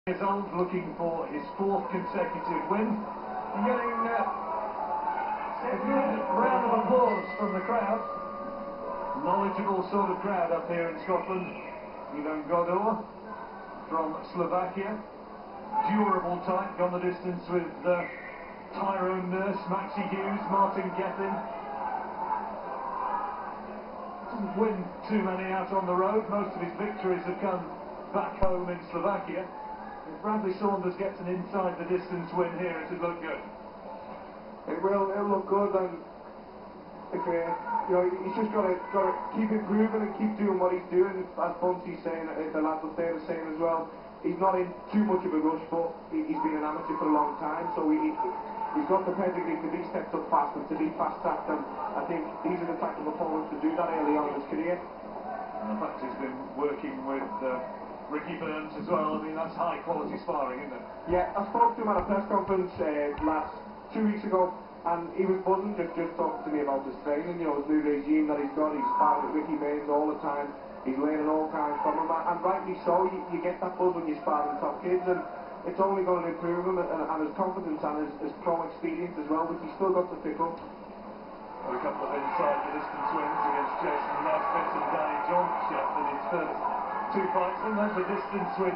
Years old, looking for his fourth consecutive win, and getting a good round of applause from the crowd. Knowledgeable sort of crowd up here in Scotland. Ivan Godor from Slovakia, durable type, gone the distance with Tyrone Nurse, Maxi Hughes, Martin Gethin. Didn't win too many out on the road. Most of his victories have come back home in Slovakia. If Bradley Saunders gets an inside the distance win here, it would look good. It will. It'll look good, and if he's just got to keep improving and keep doing what he's doing. As Bunty's saying, the lads up there are saying as well. He's not in too much of a rush, but he's been an amateur for a long time, so he's got the pedigree to be stepped up fast and to be fast-tracked, and I think these are the type of opponents to do that early on in his career. And the fact he's been working with Ricky Burns as well. I mean, that's high quality sparring, isn't it? Yeah, I spoke to him at a press conference 2 weeks ago, and he was buzzing, just talking to me about his training, his new regime that he's got. He's sparring with Ricky Burns all the time. He's learning all kinds from him, and rightly so. You get that buzz when you're sparring top kids, and it's only going to improve him and his confidence and his pro experience as well, which he's still got to pick up. Got a couple of inside the distance wins against Jason Nesbitt and Danny Johnchef in his first two fights, and then the distance with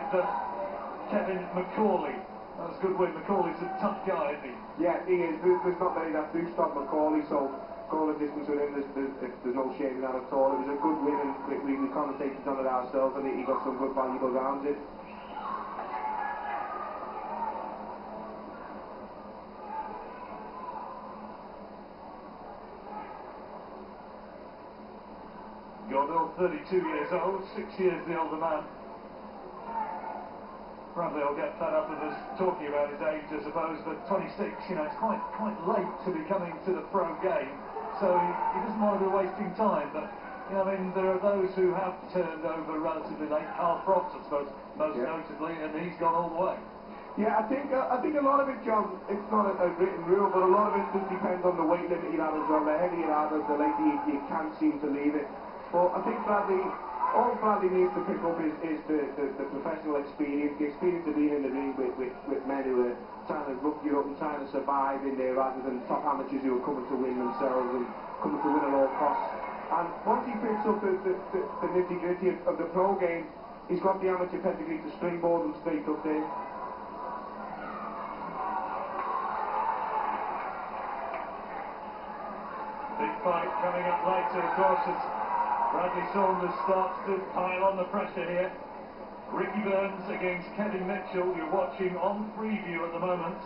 Kevin McCauley. That was a good win. McCauley's a tough guy, isn't he? Yeah, he is. There's not many that do stop McCauley, so going the distance with him, there's no shame in that at all. It was a good win, and we commentated on it ourselves, and he got some good valuable rounds in. Godor, 32 years old, 6 years the older man. Bradley will get fed up with us talking about his age, I suppose, but 26, it's quite late to be coming to the pro game, so he doesn't want to be wasting time, but, there are those who have turned over relatively late. Carl Frost, I suppose, most notably, and he's gone all the way. Yeah, I think a lot of it, John, it's not a written rule, but a lot of it just depends on the weight limit you have as well. The heavier you have, the later you can't seem to leave it. But I think all Bradley needs to pick up is the professional experience, the experience of being in the ring with men who are trying to rough you up and trying to survive in there, rather than top amateurs who are coming to win themselves and coming to win at all costs. And once he picks up the nitty-gritty of the pro game, he's got the amateur pedigree to springboard him straight up there. Big fight coming up later, of course, as Bradley Saunders starts to pile on the pressure here. Ricky Burns against Kevin Mitchell. You're watching on preview at the moment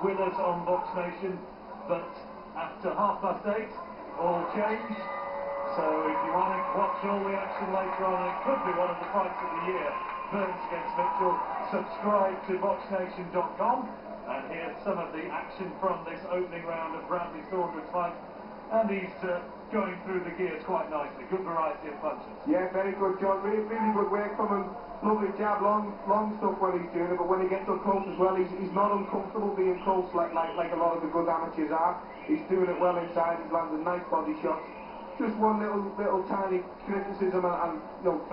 with us on Box Nation, but after 8:30, all change. So if you want to watch all the action later on, it could be one of the fights of the year, Burns against Mitchell, subscribe to boxnation.com, and here's some of the action from this opening round of Bradley Saunders' fight. And he's going through the gears quite nicely. Good variety of punches. Yeah, very good, John. Really good work from him. Lovely jab, long stuff when he's doing it, but when he gets up close as well, he's not uncomfortable being close like a lot of the good amateurs are. He's doing it well inside. He's landing nice body shots. Just one little tiny criticism and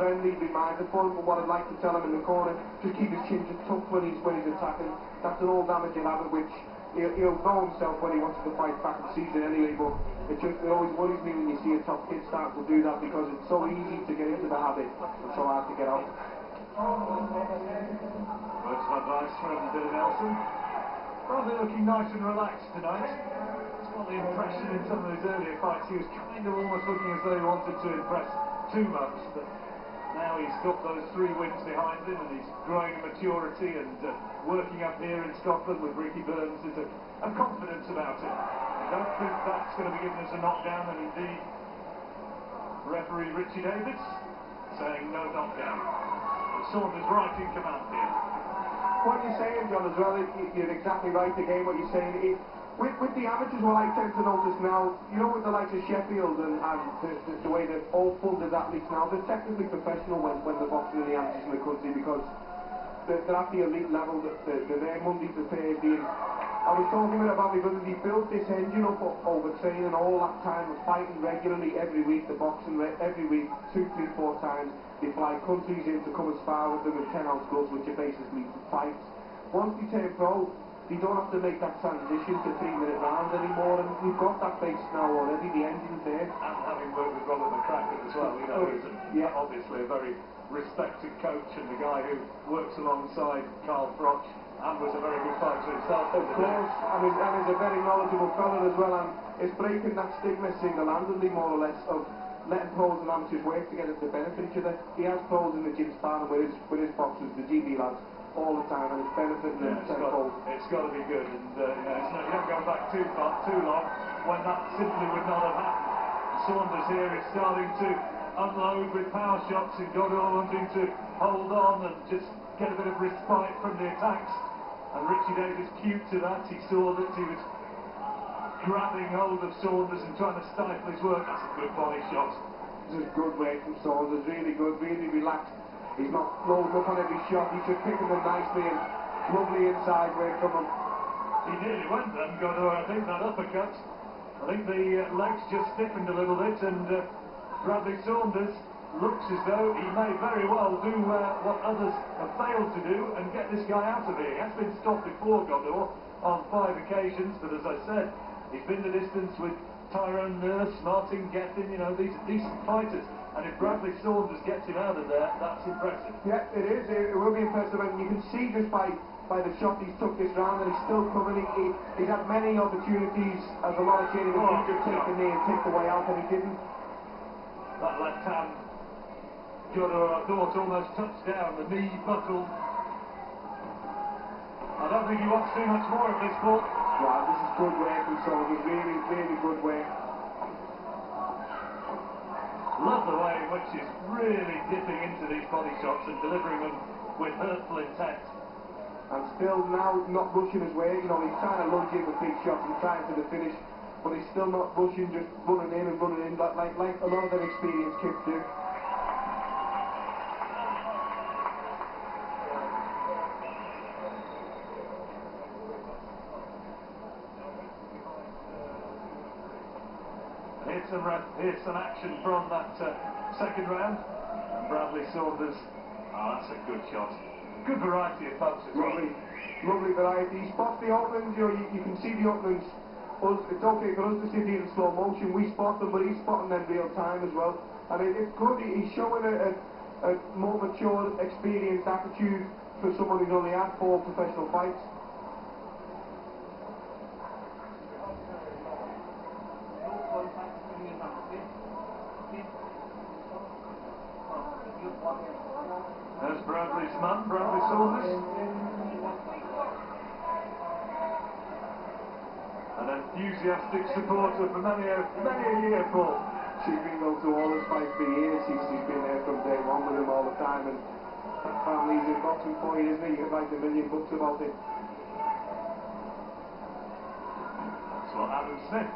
friendly, be mindful. But what I'd like to tell him in the corner, just keep his chin just tucked when he's attacking. That's an old amateur habit which he'll know himself when he wants to fight back and sees it anyway, but it always worries me when you see a top kid starting to do that, because it's so easy to get into the habit and so hard to get out. Words of advice from Billy Nelson. Probably looking nice and relaxed tonight. It's got the impression in some of his earlier fights he was kind of almost looking as though he wanted to impress too much, but now he's got those 3 wins behind him, and he's growing in maturity and working up here in Scotland with Ricky Burns. There's a confidence about him. I don't think that's going to be given as a knockdown, and indeed referee Richie Davids saying no knockdown. But Saunders right in command here. What you're saying, John, as well, you're exactly right again what you're saying. With the amateurs, what I tend to notice now, with the likes of Sedgefield and the way they're all funded athletes now, they're technically professional when they're boxing in the amateurs in the country, because they're at the elite level. They're there Monday to Thursday, and I was talking about my brother. He built this engine up over training all that time of fighting regularly every week, the boxing every week, 2, 3, 4 times. They fly countries in to come and spar with them in 10-ounce gloves, which are basically fights. Once they turn pro, they don't have to make that transition to 3-minute rounds anymore, and we've got that base now already. The engine's there. And having worked with Robert McCracken as well, you know, who's obviously a very respected coach and the guy who works alongside Carl Froch and was a very good fighter himself. Of course, and he's a very knowledgeable fella as well, and it's breaking that stigma single-handedly, more or less, of letting pros and amateurs work together to benefit each other. He has pros in the gym sparring with his boxers, the GB lads, all the time, and it's benefiting them tenfold. It's got to be good, and you don't go back too long when that simply would not have happened. Saunders here is starting to unload with power shots, and Godor wanting to hold on and just get a bit of respite from the attacks. And Richie Davis cute to that. He saw that he was grabbing hold of Saunders and trying to stifle his work. That's a good body shot. This is good work from Saunders, really good, really relaxed. He's not loading up on every shot, he's just picking them nicely, and lovely inside work from him. He nearly went then, Godor, I think, that uppercut. I think the legs just stiffened a little bit, and Bradley Saunders looks as though he may very well do what others have failed to do and get this guy out of here. He has been stopped before, Godor, on 5 occasions, but as I said, he's been the distance with Tyrone Nurse, Martin Gethin, you know, these are decent fighters. And if Bradley Saunders gets him out of there, that's impressive. Yeah, it is. It will be impressive, and you can see just by the shot he's took this round, and he's still coming. He's had many opportunities, as a lot of training, to take the knee and take the way out, and he didn't. That left hand, Godor, I thought, almost touched down. The knee buckled. I don't think he wants too much more of this ball. Wow, this is good work from Saunders. Really, really good work. Love the way in which he's really dipping into these body shots and delivering them with hurtful intent. And still now not rushing his way. You know, he's trying to lunge in with big shots and trying to the finish, but he's still not rushing, just running in, like a lot of them experienced kids do. Here's some action from that second round. And Bradley Saunders, that's a good shot. Good variety of punches as well. Lovely variety. He spots the openings, you know, you can see the openings. It's okay for us to see these in slow motion, we spot them, but he's spotting them real time as well. And it's good, he's showing a more mature, experienced attitude for someone who's only had 4 professional fights. There's Bradley's mum, Bradley Saunders. An enthusiastic supporter for many a year, Paul. She's been going to all his fights for years. She's been there from day one with him all the time, and that family's in boxing for you, isn't it? You can write $1 million about it. That's what Adam Smith,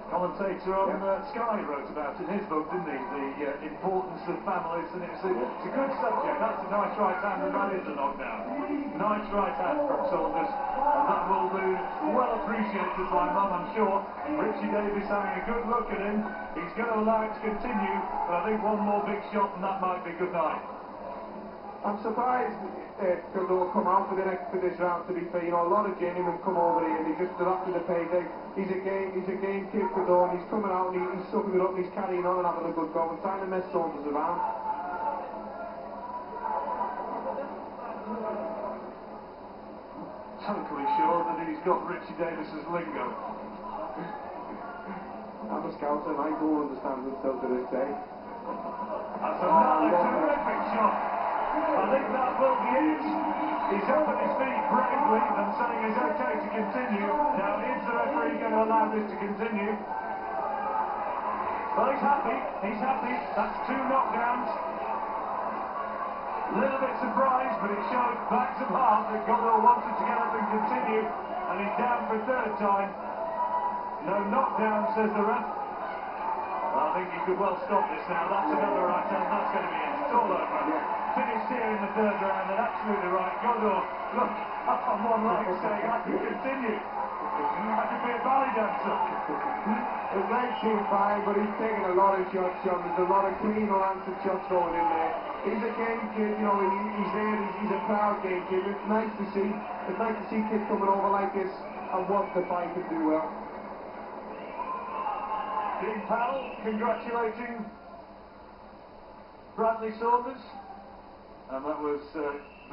commentator on Sky, wrote about in his book, didn't he? The importance of families, and it's a good subject. That's a nice right hand, and that is a knockdown. Nice right hand from Saunders, and that will be well appreciated by Mum, I'm sure. Richie Davis having a good look at him. He's going to allow it to continue, but I think one more big shot and that might be good night. I'm surprised Godor come out for this round, to be fair. You know, a lot of journeymen come over here and they're after the payday. He's a game kid, Godor, and he's coming out and he's sucking it up and he's carrying on and having a good go and trying to mess Saunders around. Totally sure that he's got Richie Davis's lingo. I'm a scouter and I don't understand him still to this day. That's another terrific shot. I think that will be it. He's up on his feet bravely and saying it's okay to continue. Now, is the referee going to allow this to continue? Well, he's happy. He's happy. That's 2 knockdowns. A little bit surprised, but it showed backs of heart that Godor wanted to get up and continue, and he's down for a 3rd time. No knockdown, says the ref. Well, I think he could well stop this now. That's another right hand. That's going to be it. It's all over. Yeah. finished here in the third round, and absolutely right. Godor, look, up on one leg saying, I can continue. I could be a ballet dancer. His legs seem fine, but he's taking a lot of shots, John. There's a lot of clean, unanswered shots going in there. He's a game kid, you know, he's there, he's a proud game kid. It's nice to see. It's nice to see kids coming over like this and want to fight and do well. Dean Powell congratulating Bradley Saunders, and that was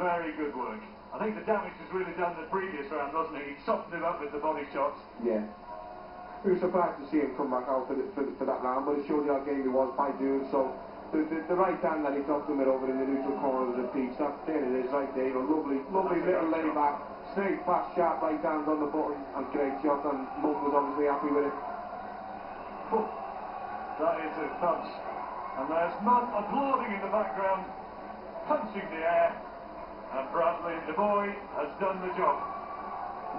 very good work. I think the damage was really done the previous round, wasn't it? He softened him up with the body shots. Yeah. We were surprised to see him come back out for that round, but it showed you how game he was by doing so. The right hand that he knocked him with over in the neutral corner was a piece. There it is, right there. You know, lovely little lay back, straight, fast, sharp right hands on the button, and great shot. And Mum was obviously happy with it. Oh, that is a punch, and there's Mum applauding in the background, punching the air, and Bradley, the boy, has done the job.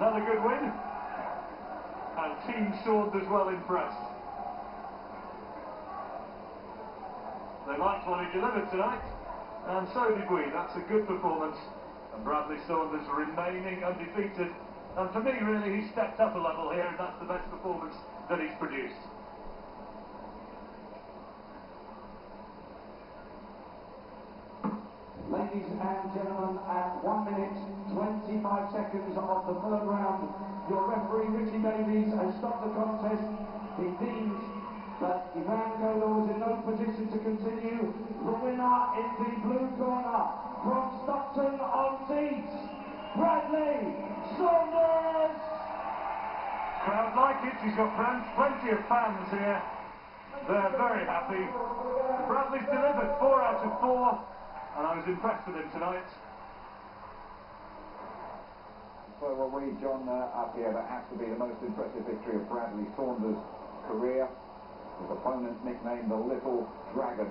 Another good win, and Team Saunders well impressed. They liked what he delivered tonight, and so did we. That's a good performance, and Bradley Saunders remaining undefeated. And for me, really, he's stepped up a level here, and that's the best performance that he's produced. Ladies and gentlemen, at 1 minute 25 seconds of the third round, your referee Richie Davies has stopped the contest. He deems that Ivan Godor is in no position to continue. The winner in the blue corner from Stockton-on-Tees, Bradley Saunders. Crowd like it. He's got plenty of fans here. They're very happy. Bradley's delivered 4 out of 4. And I was impressed with him tonight. So were we, John, up here. That has to be the most impressive victory of Bradley Saunders' career. His opponent nicknamed the Little Dragon.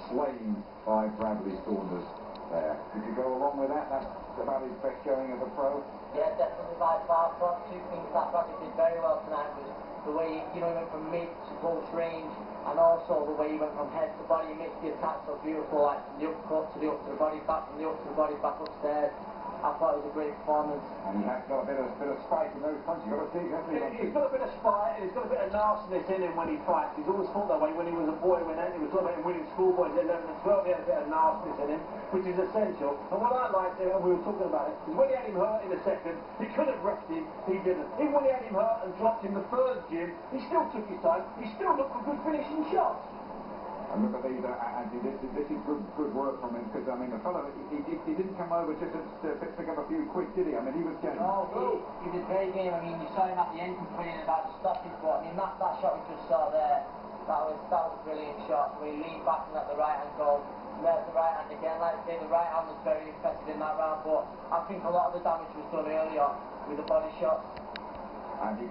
Slain by Bradley Saunders there. Did you go along with that? That's about his best showing as a pro? Yeah, definitely by far. Two things that Bradley did very well tonight was the way he went from mid to close range, and also the way he went from head to body. He makes the attack so beautiful, like from the uppercut to the up to the body, back from the up to the body, back upstairs. I thought it was a great performance. And he has got a bit of spite in those punches. You've got to see, hasn't he? He's got a bit of spite, and he's got a bit of nastiness in him when he fights. He's always fought that way. When he was a boy, when he was talking about winning schoolboys at 11 and 12, he had a bit of nastiness in him, which is essential. And what I liked, and we were talking about it, is when he had him hurt in the second, he could have rushed him, he didn't. Even when he had him hurt and dropped him the third gym, he still took his time, he still looked for good finishing shots. And look at these, Andy, this is good work from him, because, I mean, the fellow, he didn't come over just to pick up a few quid, did he? I mean, he was game. No, he was very game. I mean, you saw him at the end complaining about the stoppage, but I mean, that shot we just saw there, that was a brilliant shot. We leaned back and at the right hand goal. There's the right hand again. Like I say, the right hand was very impressive in that round, but I think a lot of the damage was done earlier with the body shots. And he